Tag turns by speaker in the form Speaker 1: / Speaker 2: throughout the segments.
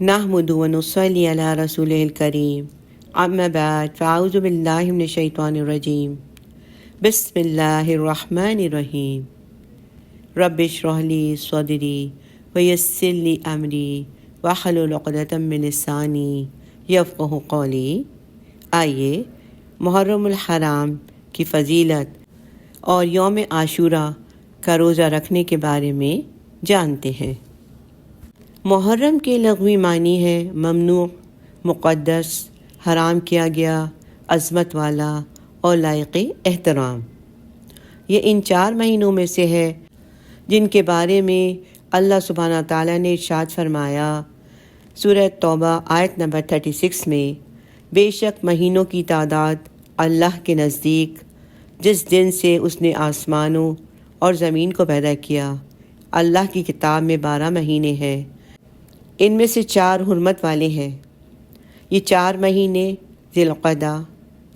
Speaker 1: نحمد و نصلی علی رسول الکریم اما بعد فاعوذ باللہ من الشیطان الرجیم بسم اللہ الرحمن الرحیم رب اشرح لی صدری ویسر لی امری واحلل عقدۃ من لسانی یفقہوا قولی۔ آئیے محرم الحرام کی فضیلت اور یوم عاشورہ کا روزہ رکھنے کے بارے میں جانتے ہیں۔ محرم کے لغوی معنی ہے ممنوع، مقدس، حرام کیا گیا، عظمت والا اور لائق احترام۔ یہ ان 4 مہینوں میں سے ہے جن کے بارے میں اللہ سبحانہ تعالیٰ نے ارشاد فرمایا سورہ توبہ آیت نمبر 36 میں، بے شک مہینوں کی تعداد اللہ کے نزدیک جس دن سے اس نے آسمانوں اور زمین کو پیدا کیا، اللہ کی کتاب میں 12 مہینے ہیں، ان میں سے 4 حرمت والے ہیں۔ یہ 4 مہینے ذی القعدہ،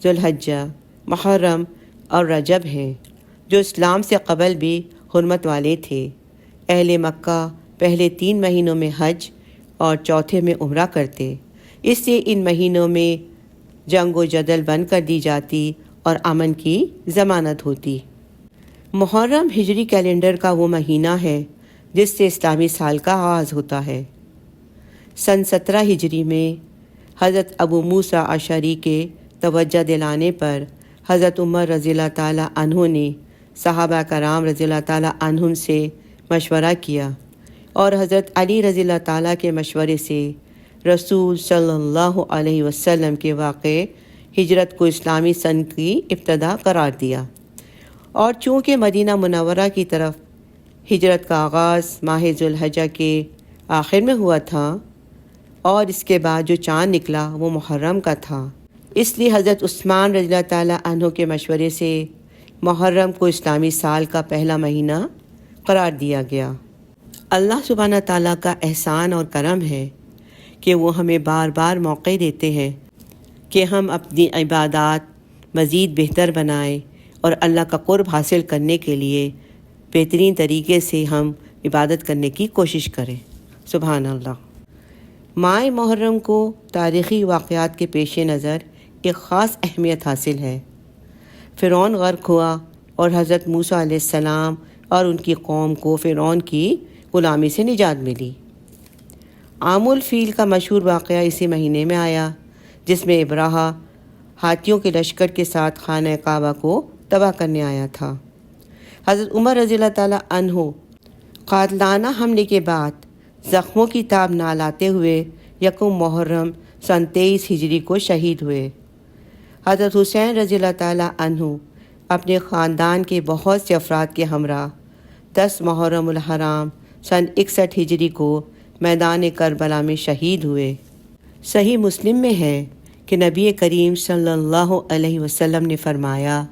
Speaker 1: ذو الحجہ، محرم اور رجب ہیں، جو اسلام سے قبل بھی حرمت والے تھے۔ اہل مکہ پہلے 3 مہینوں میں حج اور چوتھے میں عمرہ کرتے، اس لیے ان مہینوں میں جنگ و جدل بند کر دی جاتی اور امن کی ضمانت ہوتی۔ محرم ہجری کیلنڈر کا وہ مہینہ ہے جس سے اسلامی سال کا آغاز ہوتا ہے۔ سن 17 ہجری میں حضرت ابو موسیٰ اشعری کے توجہ دلانے پر حضرت عمر رضی اللہ تعالیٰ عنہ نے صحابہ کرام رضی اللہ تعالیٰ عنہم سے مشورہ کیا اور حضرت علی رضی اللہ تعالیٰ کے مشورے سے رسول صلی اللہ علیہ وسلم کے واقع ہجرت کو اسلامی سن کی ابتدا قرار دیا، اور چونکہ مدینہ منورہ کی طرف ہجرت کا آغاز ماہ ذو الحجہ کے آخر میں ہوا تھا اور اس کے بعد جو چاند نکلا وہ محرم کا تھا، اس لیے حضرت عثمان رضی اللہ تعالیٰ عنہ کے مشورے سے محرم کو اسلامی سال کا پہلا مہینہ قرار دیا گیا۔ اللہ سبحانہ تعالیٰ کا احسان اور کرم ہے کہ وہ ہمیں بار بار موقع دیتے ہیں کہ ہم اپنی عبادات مزید بہتر بنائیں اور اللہ کا قرب حاصل کرنے کے لیے بہترین طریقے سے ہم عبادت کرنے کی کوشش کریں۔ سبحان اللہ۔ ماہ محرم کو تاریخی واقعات کے پیش نظر ایک خاص اہمیت حاصل ہے۔ فرعون غرق ہوا اور حضرت موسیٰ علیہ السلام اور ان کی قوم کو فرعون کی غلامی سے نجات ملی۔ عام الفیل کا مشہور واقعہ اسی مہینے میں آیا، جس میں ابرہہ ہاتھیوں کے لشکر کے ساتھ خانہ کعبہ کو تباہ کرنے آیا تھا۔ حضرت عمر رضی اللہ تعالیٰ عنہ قاتلانہ حملے کے بعد زخموں کی تاب نہ لاتے ہوئے یکم محرم سن 23 ہجری کو شہید ہوئے۔ حضرت حسین رضی اللہ تعالیٰ عنہ اپنے خاندان کے بہت سے افراد کے ہمراہ 10 محرم الحرام سن 61 ہجری کو میدان کربلا میں شہید ہوئے۔ صحیح مسلم میں ہے کہ نبی کریم صلی اللہ علیہ وسلم نے فرمایا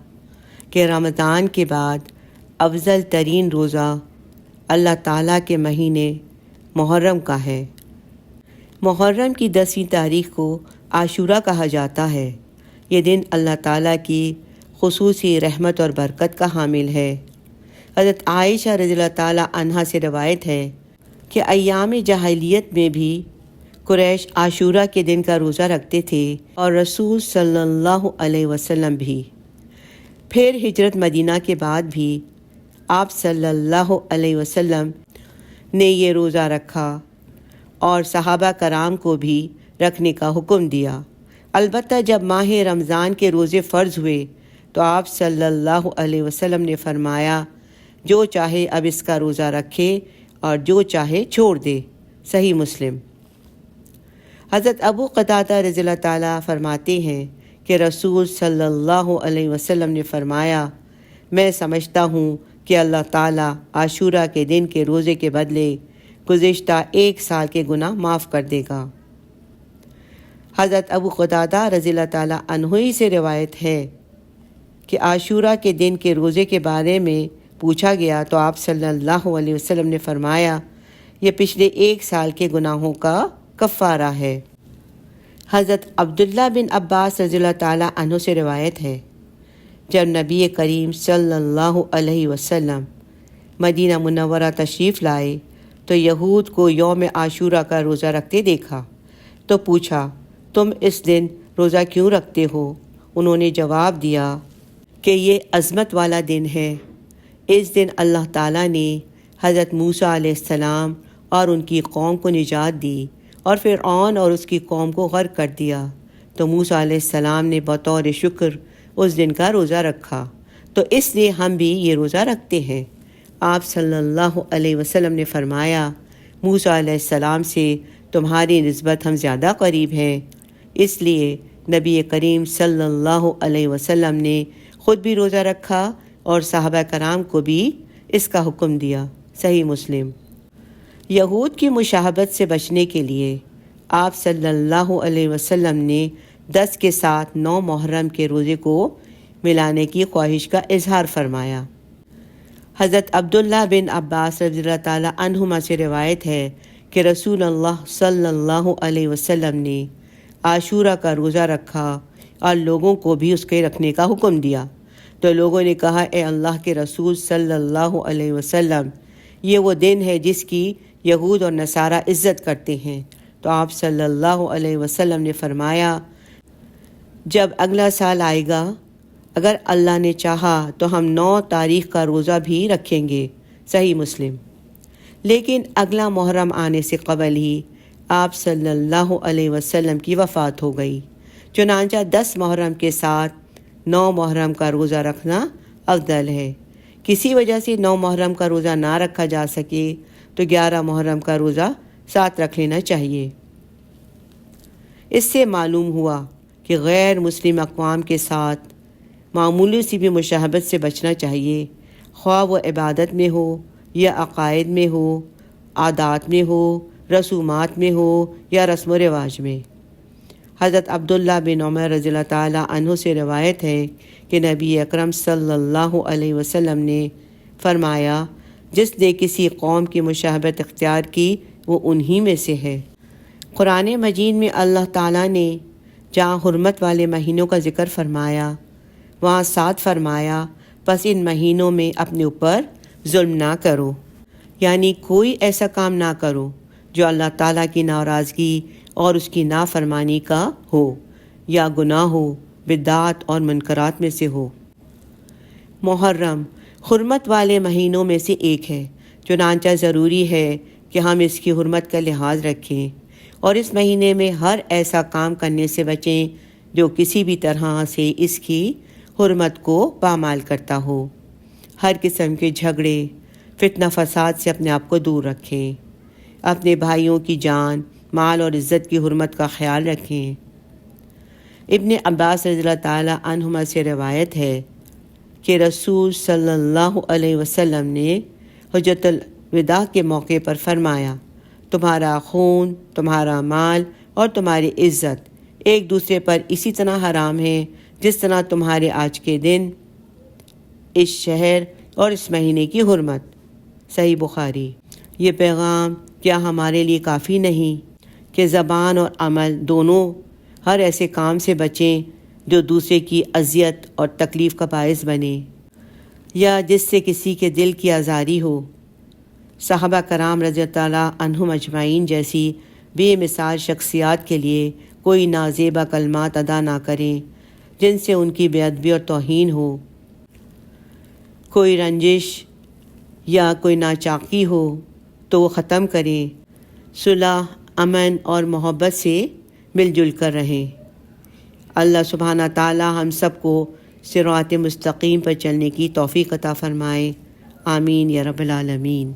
Speaker 1: کہ رمضان کے بعد افضل ترین روزہ اللہ تعالیٰ کے مہینے محرم کا ہے۔ محرم کی 10ویں تاریخ کو عاشورہ کہا جاتا ہے۔ یہ دن اللہ تعالیٰ کی خصوصی رحمت اور برکت کا حامل ہے۔ حضرت عائشہ رضی اللہ تعالیٰ عنہا سے روایت ہے کہ ایام جاہلیت میں بھی قریش عاشورہ کے دن کا روزہ رکھتے تھے اور رسول صلی اللہ علیہ وسلم بھی۔ پھر ہجرت مدینہ کے بعد بھی آپ صلی اللہ علیہ وسلم نے یہ روزہ رکھا اور صحابہ کرام کو بھی رکھنے کا حکم دیا۔ البتہ جب ماہ رمضان کے روزے فرض ہوئے تو آپ صلی اللہ علیہ وسلم نے فرمایا جو چاہے اب اس کا روزہ رکھے اور جو چاہے چھوڑ دے۔ صحیح مسلم۔ حضرت ابو قتادہ رضی اللہ تعالیٰ فرماتے ہیں کہ رسول صلی اللہ علیہ وسلم نے فرمایا میں سمجھتا ہوں کہ اللہ تعالیٰ عاشورہ کے دن کے روزے کے بدلے گزشتہ 1 سال کے گناہ معاف کر دے گا۔ حضرت ابو قتادہ رضی اللہ تعالیٰ عنہ ہی سے روایت ہے کہ عاشورہ کے دن کے روزے کے بارے میں پوچھا گیا تو آپ صلی اللہ علیہ وسلم نے فرمایا یہ پچھلے 1 سال کے گناہوں کا کفارہ ہے۔ حضرت عبداللہ بن عباس رضی اللہ تعالیٰ عنہ سے روایت ہے جب نبی کریم صلی اللہ علیہ وسلم مدینہ منورہ تشریف لائے تو یہود کو یوم عاشورہ کا روزہ رکھتے دیکھا تو پوچھا، تم اس دن روزہ کیوں رکھتے ہو؟ انہوں نے جواب دیا کہ یہ عظمت والا دن ہے، اس دن اللہ تعالیٰ نے حضرت موسیٰ علیہ السلام اور ان کی قوم کو نجات دی اور فرعون اور اس کی قوم کو غرق کر دیا۔ تو موسیٰ علیہ السلام نے بطور شکر اس دن کا روزہ رکھا، تو اس لیے ہم بھی یہ روزہ رکھتے ہیں۔ آپ صلی اللہ علیہ وسلم نے فرمایا، موسیٰ علیہ السلام سے تمہاری نسبت ہم زیادہ قریب ہیں، اس لیے نبی کریم صلی اللہ علیہ وسلم نے خود بھی روزہ رکھا اور صحابہ کرام کو بھی اس کا حکم دیا۔ صحیح مسلم۔ یہود کی مشابہت سے بچنے کے لیے آپ صلی اللہ علیہ وسلم نے 10 کے ساتھ 9 محرم کے روزے کو ملانے کی خواہش کا اظہار فرمایا۔ حضرت عبداللہ بن عباس رضی اللہ تعالیٰ عنہما سے روایت ہے کہ رسول اللہ صلی اللہ علیہ وسلم نے عاشورہ کا روزہ رکھا اور لوگوں کو بھی اس کے رکھنے کا حکم دیا۔ تو لوگوں نے کہا، اے اللہ کے رسول صلی اللہ علیہ وسلم، یہ وہ دن ہے جس کی یہود اور نصارہ عزت کرتے ہیں۔ تو آپ صلی اللہ علیہ وسلم نے فرمایا، جب اگلا سال آئے گا، اگر اللہ نے چاہا تو ہم 9 تاریخ کا روزہ بھی رکھیں گے۔ صحیح مسلم۔ لیکن اگلا محرم آنے سے قبل ہی آپ صلی اللہ علیہ وسلم کی وفات ہو گئی، چنانچہ 10 محرم کے ساتھ 9 محرم کا روزہ رکھنا افضل ہے۔ کسی وجہ سے 9 محرم کا روزہ نہ رکھا جا سکے تو 11 محرم کا روزہ ساتھ رکھ لینا چاہیے۔ اس سے معلوم ہوا کہ غیر مسلم اقوام کے ساتھ معمولی سی بھی مشابہت سے بچنا چاہیے، خواہ وہ عبادت میں ہو یا عقائد میں ہو، عادات میں ہو، رسومات میں ہو یا رسم و رواج میں۔ حضرت عبداللہ بن عمر رضی اللہ تعالیٰ عنہ سے روایت ہے کہ نبی اکرم صلی اللہ علیہ وسلم نے فرمایا، جس نے کسی قوم کی مشابہت اختیار کی وہ انہی میں سے ہے۔ قرآن مجید میں اللہ تعالیٰ نے جہاں حرمت والے مہینوں کا ذکر فرمایا، وہاں ساتھ فرمایا، پس ان مہینوں میں اپنے اوپر ظلم نہ کرو، یعنی کوئی ایسا کام نہ کرو جو اللہ تعالیٰ کی ناراضگی اور اس کی نافرمانی کا ہو یا گناہ ہو، بدعات اور منکرات میں سے ہو۔ محرم حرمت والے مہینوں میں سے ایک ہے، چنانچہ ضروری ہے کہ ہم اس کی حرمت کا لحاظ رکھیں اور اس مہینے میں ہر ایسا کام کرنے سے بچیں جو کسی بھی طرح سے اس کی حرمت کو پامال کرتا ہو۔ ہر قسم کے جھگڑے، فتنہ فساد سے اپنے آپ کو دور رکھیں، اپنے بھائیوں کی جان، مال اور عزت کی حرمت کا خیال رکھیں۔ ابن عباس رضی اللہ تعالیٰ عنہما سے روایت ہے کہ رسول صلی اللہ علیہ وسلم نے حجۃ الوداع کے موقع پر فرمایا، تمہارا خون، تمہارا مال اور تمہاری عزت ایک دوسرے پر اسی طرح حرام ہے جس طرح تمہارے آج کے دن، اس شہر اور اس مہینے کی حرمت۔ صحیح بخاری۔ یہ پیغام کیا ہمارے لیے کافی نہیں کہ زبان اور عمل دونوں ہر ایسے کام سے بچیں جو دوسرے کی اذیت اور تکلیف کا باعث بنے یا جس سے کسی کے دل کی آزاری ہو؟ صحابہ کرام رضی اللہ عنہم اجمعین جیسی بے مثال شخصیات کے لیے کوئی نازیبا کلمات ادا نہ کریں جن سے ان کی بے ادبی اور توہین ہو، کوئی رنجش یا کوئی ناچاقی ہو تو وہ ختم کریں، صلح، امن اور محبت سے مل جل کر رہیں۔ اللہ سبحانہ تعالی ہم سب کو صراط مستقیم پر چلنے کی توفیق عطا فرمائے۔ آمین یا رب العالمین۔